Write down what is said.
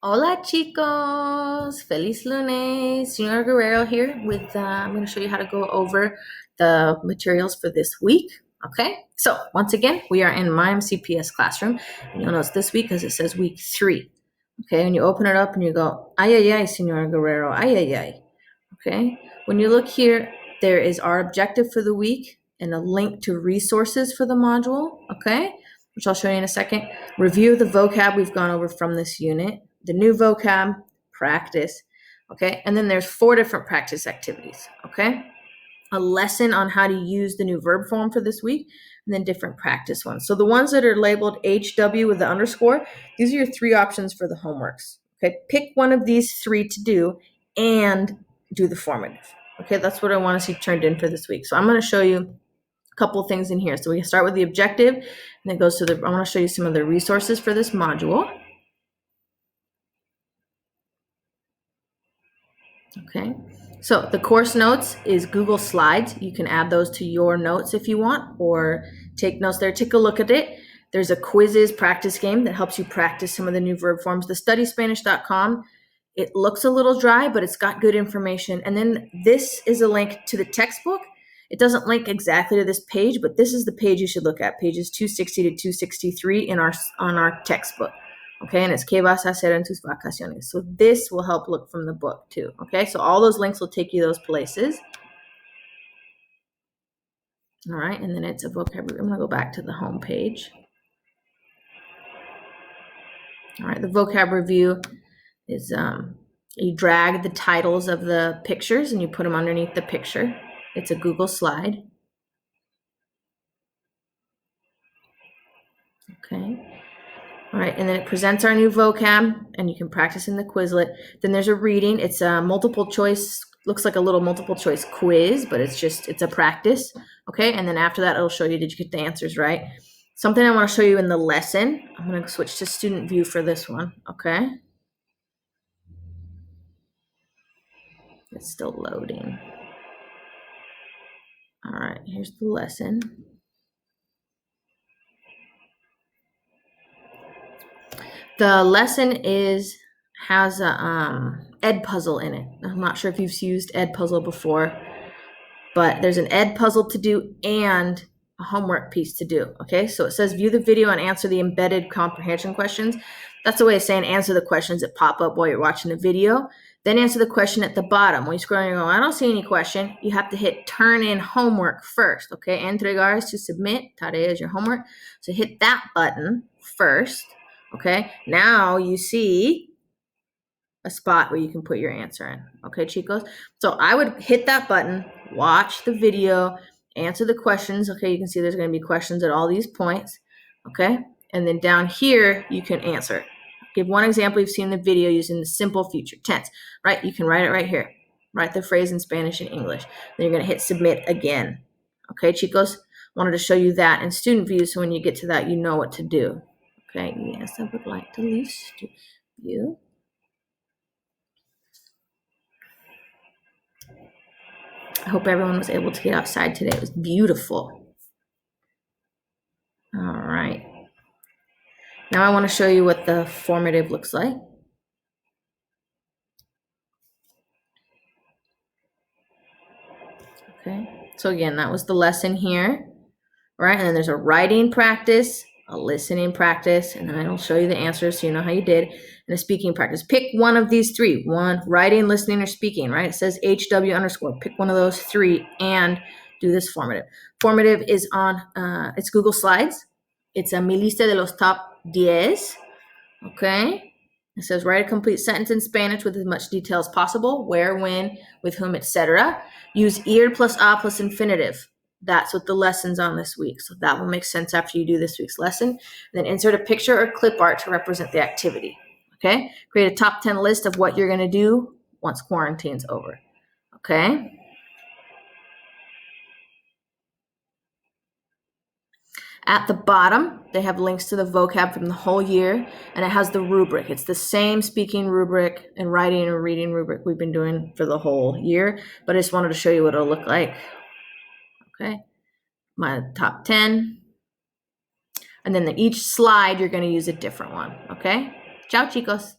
Hola chicos, feliz lunes. Señor Guerrero here with, I'm going to show you how to go over the materials for this week. Okay, so once again, we are in MyMCPS classroom. And you'll notice this week because it says week 3. Okay, and you open it up and you go, ay, ay, ay, Señor Guerrero, ay, ay, ay. Okay, when you look here, there is our objective for the week and a link to resources for the module. Okay, which I'll show you in a second. Review the vocab we've gone over from this unit, the new vocab, practice, okay? And then there's 4 different practice activities, okay? A lesson on how to use the new verb form for this week, and then different practice ones. So the ones that are labeled HW with the underscore, these are your 3 options for the homeworks, okay? Pick one of these 3 to do and do the formative, okay? That's what I want to see turned in for this week. So I'm going to show you couple things in here. So we can start with the objective, and it goes to I want to show you some of the resources for this module. Okay, so the course notes is Google Slides. You can add those to your notes if you want, or take notes there. Take a look at it. There's a quizzes practice game that helps you practice some of the new verb forms. The studyspanish.com, it looks a little dry, but it's got good information. And then this is a link to the textbook. It doesn't link exactly to this page, but this is the page you should look at, pages 260 to 263 on our textbook. Okay, and it's ¿Qué vas a hacer en tus vacaciones? So this will help look from the book too. Okay, so all those links will take you those places. All right, and then it's a vocabulary. I'm going to go back to the home page. All right, the vocab review is you drag the titles of the pictures and you put them underneath the picture. It's a Google slide. Okay. All right, and then it presents our new vocab, and you can practice in the Quizlet. Then there's a reading. It's a multiple choice, looks like a little multiple choice quiz, but it's a practice. Okay, and then after that, it'll show you, did you get the answers right? Something I want to show you in the lesson. I'm going to switch to student view for this one. Okay. It's still loading. All right, here's the lesson. The lesson has a Edpuzzle in it. I'm not sure if you've used Edpuzzle before, but there's an Edpuzzle to do and a homework piece to do. Okay, so it says view the video and answer the embedded comprehension questions. That's the way of saying answer the questions that pop up while you're watching the video. Then answer the question at the bottom. When you scroll and you go, I don't see any question, you have to hit turn in homework first. Okay, entregar is to submit, tarea is your homework. So hit that button first. Okay, now you see a spot where you can put your answer in. Okay, chicos? So I would hit that button, watch the video, answer the questions. Okay, you can see there's going to be questions at all these points. Okay, and then down here, you can answer. Give one example you've seen in the video using the simple future tense, right? You can write it right here. Write the phrase in Spanish and English. Then you're going to hit submit again. Okay, chicos? Wanted to show you that in student view, so when you get to that, you know what to do. Okay, yes, I would like to leave student view. I hope everyone was able to get outside today. It was beautiful. All right. Now I want to show you what the formative looks like. Okay. So again, that was the lesson here, right? And then there's a writing practice, a listening practice, and then I'll show you the answers so you know how you did, and a speaking practice. Pick one of these 3. One, writing, listening, or speaking, right? It says HW underscore. Pick one of those 3 and do this formative. Formative is on, it's Google Slides. It's a Mi Lista de los Top 10. Okay. It says write a complete sentence in Spanish with as much detail as possible. Where, when, with whom, etc. Use ir plus a plus infinitive. That's what the lesson's on this week. So that will make sense after you do this week's lesson. Then insert a picture or clip art to represent the activity. Okay. Create a top 10 list of what you're going to do once quarantine's over. Okay. At the bottom, they have links to the vocab from the whole year, and it has the rubric. It's the same speaking rubric and writing and reading rubric we've been doing for the whole year, but I just wanted to show you what it'll look like. Okay, my top 10. And then each slide, you're going to use a different one. Okay, ciao, chicos.